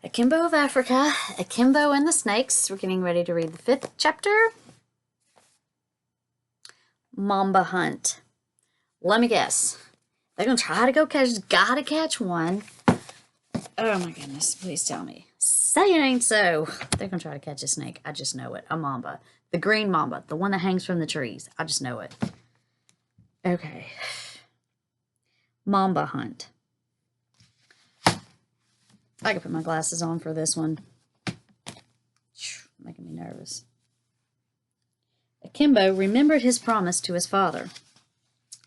Akimbo of Africa, Akimbo and the Snakes. We're getting ready to read the 5th chapter. Mamba hunt. Let me guess. They're going to try to go catch, gotta catch one. Oh my goodness, please tell me. Say it ain't so. They're going to try to catch a snake. I just know it. A mamba. The green mamba. The one that hangs from the trees. I just know it. Okay. Mamba hunt. I can put my glasses on for this one. Making me nervous. Akimbo remembered his promise to his father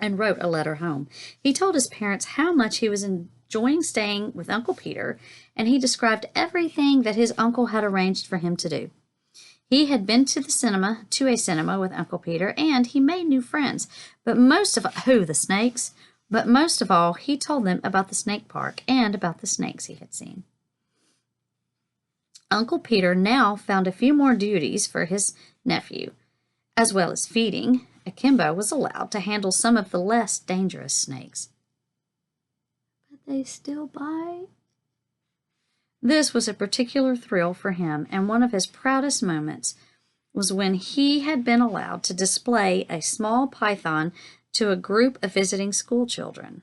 and wrote a letter home. He told his parents how much he was enjoying staying with Uncle Peter, and he described everything that his uncle had arranged for him to do. He had been to a cinema with Uncle Peter, and he made new friends. But most of the snakes? But most of all, he told them about the snake park and about the snakes he had seen. Uncle Peter now found a few more duties for his nephew. As well as feeding, Akimbo was allowed to handle some of the less dangerous snakes. But they still bite. This was a particular thrill for him, and one of his proudest moments was when he had been allowed to display a small python to a group of visiting school children.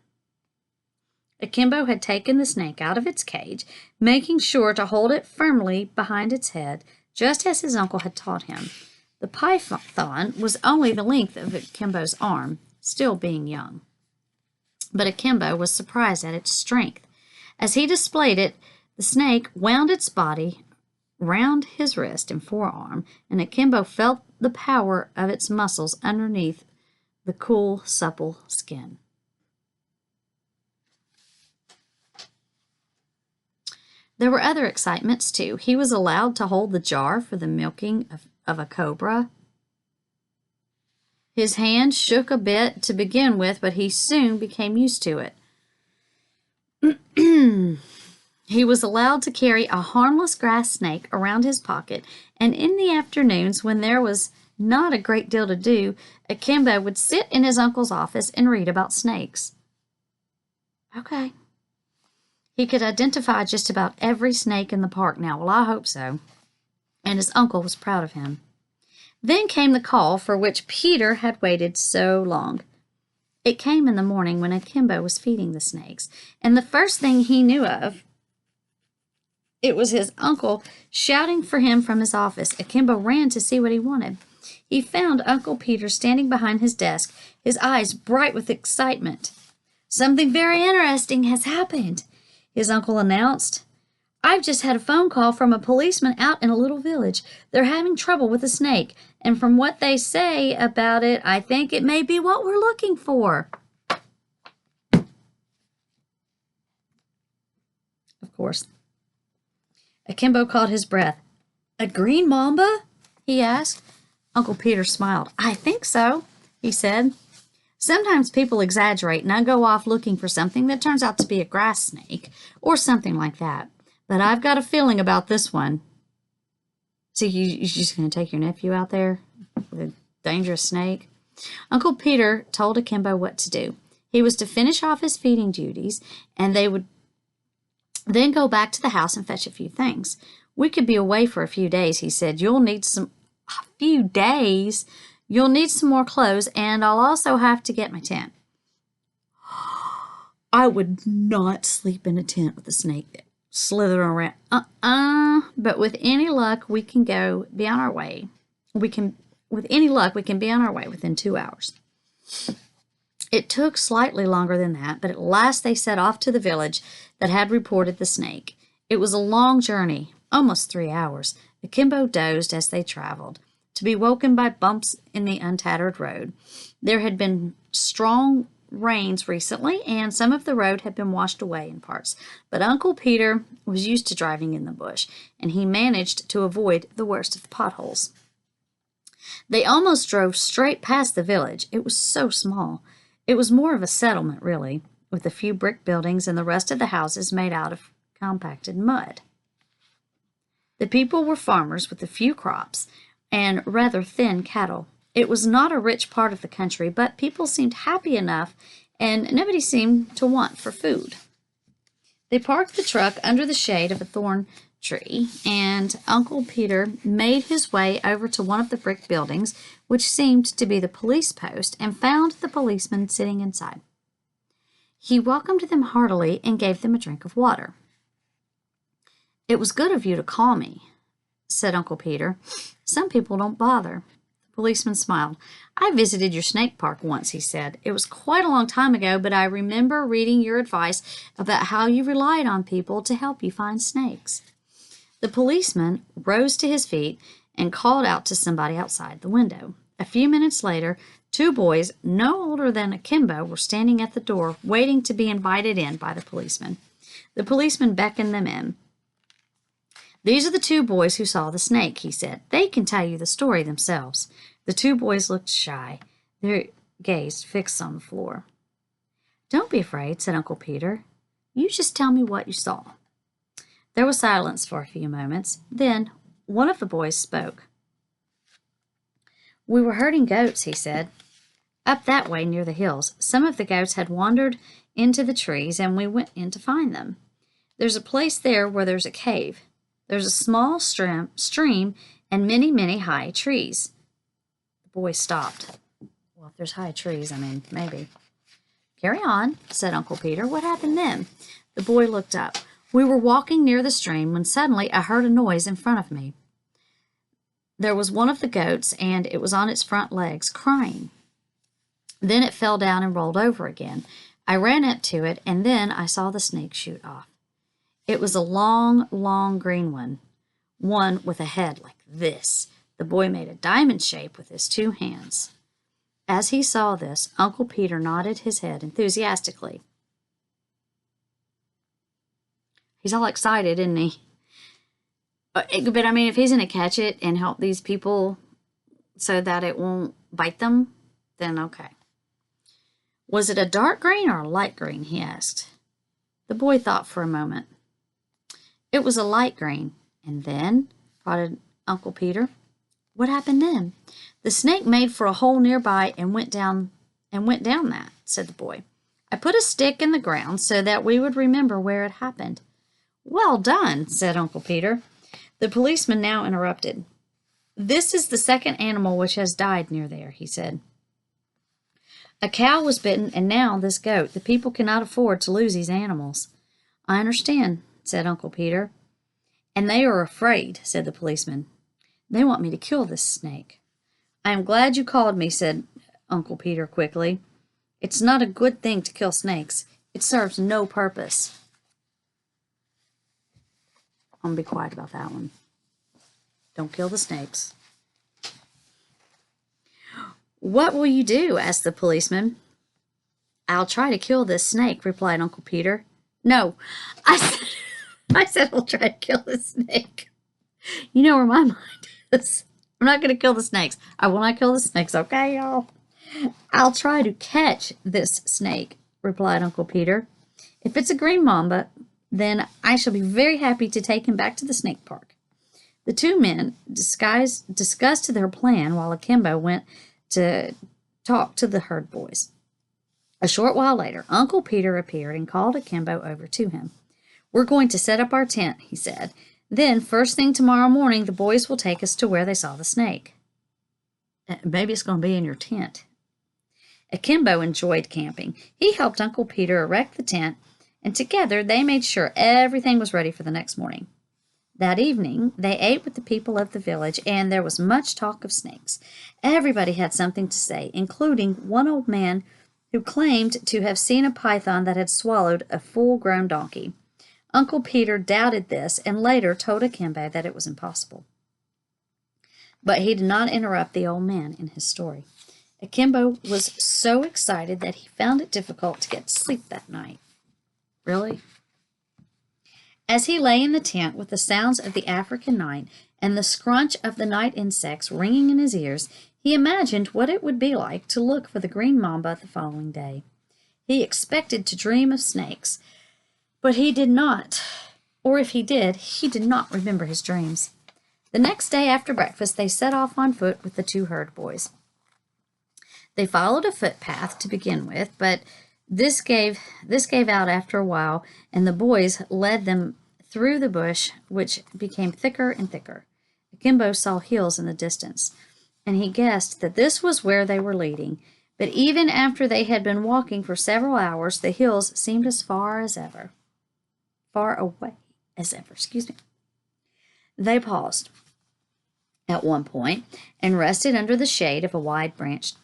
Akimbo had taken the snake out of its cage, making sure to hold it firmly behind its head, just as his uncle had taught him. The python was only the length of Akimbo's arm, still being young. But Akimbo was surprised at its strength. As he displayed it, the snake wound its body round his wrist and forearm, and Akimbo felt the power of its muscles underneath the cool, supple skin. There were other excitements, too. He was allowed to hold the jar for the milking of a cobra. His hand shook a bit to begin with, but he soon became used to it. He was allowed to carry a harmless grass snake around his pocket, and in the afternoons, when there was not a great deal to do, Akimbo would sit in his uncle's office and read about snakes. Okay. He could identify just about every snake in the park now. Well, I hope so. And his uncle was proud of him. Then came the call for which Peter had waited so long. It came in the morning when Akimbo was feeding the snakes, and the first thing he knew of, it was his uncle shouting for him from his office. Akimbo ran to see what he wanted. He found Uncle Peter standing behind his desk, his eyes bright with excitement. "Something very interesting has happened," his uncle announced. "I've just had a phone call from a policeman out in a little village. They're having trouble with a snake, and from what they say about it, I think it may be what we're looking for." Of course. Akimbo caught his breath. "A green mamba?" he asked. Uncle Peter smiled. "I think so," he said. "Sometimes people exaggerate and I go off looking for something that turns out to be a grass snake or something like that. But I've got a feeling about this one." So you're just going to take your nephew out there with a dangerous snake? Uncle Peter told Akimbo what to do. He was to finish off his feeding duties, and they would then go back to the house and fetch a few things. "We could be away for a few days," he said. A few days? You'll need some more clothes, and I'll also have to get my tent." I would not sleep in a tent with a snake slithering around. But with any luck, we can be on our way. With any luck, we can be on our way within 2 hours. It took slightly longer than that, but at last they set off to the village that had reported the snake. It was a long journey, almost 3 hours. Akimbo dozed as they traveled, to be woken by bumps in the untattered road. There had been strong rains recently, and some of the road had been washed away in parts. But Uncle Peter was used to driving in the bush, and he managed to avoid the worst of the potholes. They almost drove straight past the village. It was so small. It was more of a settlement, really, with a few brick buildings and the rest of the houses made out of compacted mud. The people were farmers with a few crops and rather thin cattle. It was not a rich part of the country, but people seemed happy enough, and nobody seemed to want for food. They parked the truck under the shade of a thorn tree, and Uncle Peter made his way over to one of the brick buildings, which seemed to be the police post, and found the policeman sitting inside. He welcomed them heartily and gave them a drink of water. "It was good of you to call me," said Uncle Peter. "Some people don't bother." The policeman smiled. "I visited your snake park once," he said. "It was quite a long time ago, but I remember reading your advice about how you relied on people to help you find snakes." The policeman rose to his feet and called out to somebody outside the window. A few minutes later, two boys, no older than Akimbo, were standing at the door, waiting to be invited in by the policeman. The policeman beckoned them in. "These are the two boys who saw the snake," he said. "They can tell you the story themselves." The two boys looked shy, their gaze fixed on the floor. "Don't be afraid," said Uncle Peter. "You just tell me what you saw." There was silence for a few moments. Then one of the boys spoke. "We were herding goats," he said, "up that way near the hills. Some of the goats had wandered into the trees, and we went in to find them. There's a place there where there's a cave. There's a small stream and many, many high trees." The boy stopped. "Well, if there's high trees, maybe." "Carry on," said Uncle Peter. "What happened then?" The boy looked up. "We were walking near the stream when suddenly I heard a noise in front of me. There was one of the goats, and it was on its front legs, crying. Then it fell down and rolled over again. I ran up to it, and then I saw the snake shoot off. It was a long, long green one with a head like this." The boy made a diamond shape with his two hands. As he saw this, Uncle Peter nodded his head enthusiastically. He's all excited, isn't he? But if he's going to catch it and help these people so that it won't bite them, then okay. "Was it a dark green or a light green?" he asked. The boy thought for a moment. "It was a light green." "And then?" prodded Uncle Peter. "What happened then?" "The snake made for a hole nearby and went down that," said the boy. "I put a stick in the ground so that we would remember where it happened." "Well done," said Uncle Peter. The policeman now interrupted. "This is the second animal which has died near there," he said. "A cow was bitten, and now this goat. The people cannot afford to lose these animals." "I understand," said Uncle Peter. "And they are afraid," said the policeman. "They want me to kill this snake." "I am glad you called me," said Uncle Peter quickly. "It's not a good thing to kill snakes. It serves no purpose." I'm going to be quiet about that one. Don't kill the snakes. "What will you do?" asked the policeman. "I'll try to kill this snake," replied Uncle Peter. "No, I said I'll try to kill this snake." You know where my mind is. I'm not going to kill the snakes. I will not kill the snakes, okay, y'all? "I'll try to catch this snake," replied Uncle Peter. "If it's a green mamba, then I shall be very happy to take him back to the snake park." The two men discussed their plan while Akimbo went to talk to the herd boys. A short while later, Uncle Peter appeared and called Akimbo over to him. "We're going to set up our tent," he said. "Then, first thing tomorrow morning, the boys will take us to where they saw the snake." "Maybe it's going to be in your tent." Akimbo enjoyed camping. He helped Uncle Peter erect the tent, and together they made sure everything was ready for the next morning. That evening, they ate with the people of the village, and there was much talk of snakes. Everybody had something to say, including one old man who claimed to have seen a python that had swallowed a full-grown donkey. Uncle Peter doubted this and later told Akimbo that it was impossible. But he did not interrupt the old man in his story. Akimbo was so excited that he found it difficult to get to sleep that night. Really? As he lay in the tent with the sounds of the African night and the scrunch of the night insects ringing in his ears, he imagined what it would be like to look for the green mamba the following day. He expected to dream of snakes, but he did not, or if he did not remember his dreams. The next day after breakfast, they set off on foot with the two herd boys. They followed a footpath to begin with, but This gave out after a while, and the boys led them through the bush, which became thicker and thicker. Akimbo saw hills in the distance, and he guessed that this was where they were leading. But even after they had been walking for several hours, the hills seemed as far away as ever. Excuse me. They paused at one point and rested under the shade of a wide-branched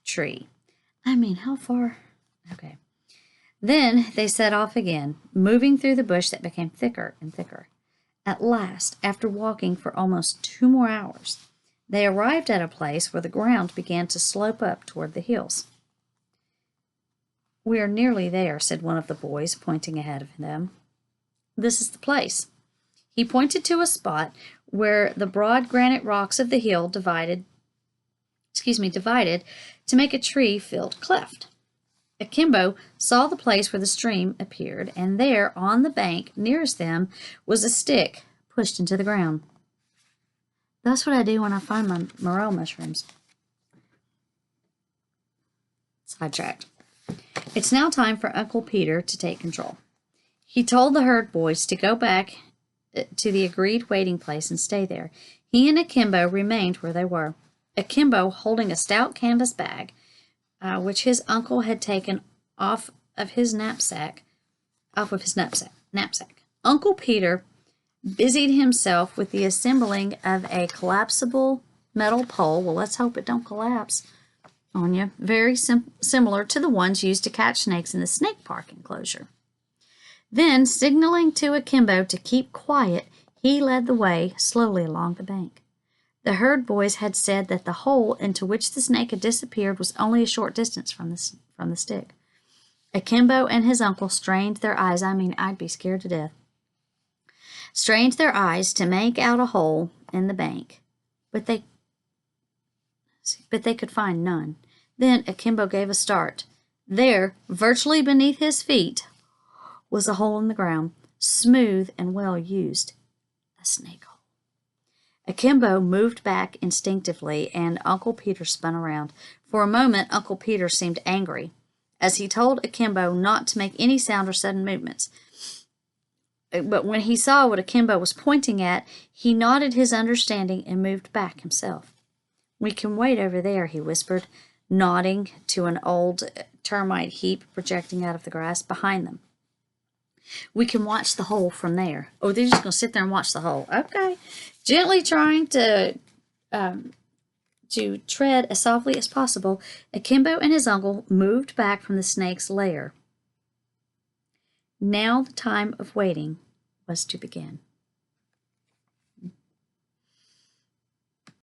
tree. I mean, how far? Okay. Then they set off again, moving through the bush that became thicker and thicker. At last, after walking for almost 2 more hours, they arrived at a place where the ground began to slope up toward the hills. "We are nearly there," said one of the boys, pointing ahead of them. "This is the place." He pointed to a spot where the broad granite rocks of the hill divided to make a tree-filled cleft. Akimbo saw the place where the stream appeared, and there, on the bank nearest them, was a stick pushed into the ground. That's what I do when I find my morel mushrooms. Sidetracked. It's now time for Uncle Peter to take control. He told the herd boys to go back to the agreed waiting place and stay there. He and Akimbo remained where they were. Akimbo holding a stout canvas bag, which his uncle had taken off of his knapsack. Uncle Peter busied himself with the assembling of a collapsible metal pole. Well, let's hope it don't collapse on you. Very similar to the ones used to catch snakes in the snake park enclosure. Then, signaling to Akimbo to keep quiet, he led the way slowly along the bank. The herd boys had said that the hole into which the snake had disappeared was only a short distance from the stick. Akimbo and his uncle strained their eyes. I mean, I'd be scared to death. Strained their eyes to make out a hole in the bank, but they could find none. Then Akimbo gave a start. There, virtually beneath his feet, was a hole in the ground, smooth and well used. A snake hole. Akimbo moved back instinctively, and Uncle Peter spun around. For a moment, Uncle Peter seemed angry, as he told Akimbo not to make any sound or sudden movements. But when he saw what Akimbo was pointing at, he nodded his understanding and moved back himself. "We can wait over there," he whispered, nodding to an old termite heap projecting out of the grass behind them. "We can watch the hole from there." Oh, they're just going to sit there and watch the hole. Okay. Gently trying to tread as softly as possible, Akimbo and his uncle moved back from the snake's lair. Now the time of waiting was to begin.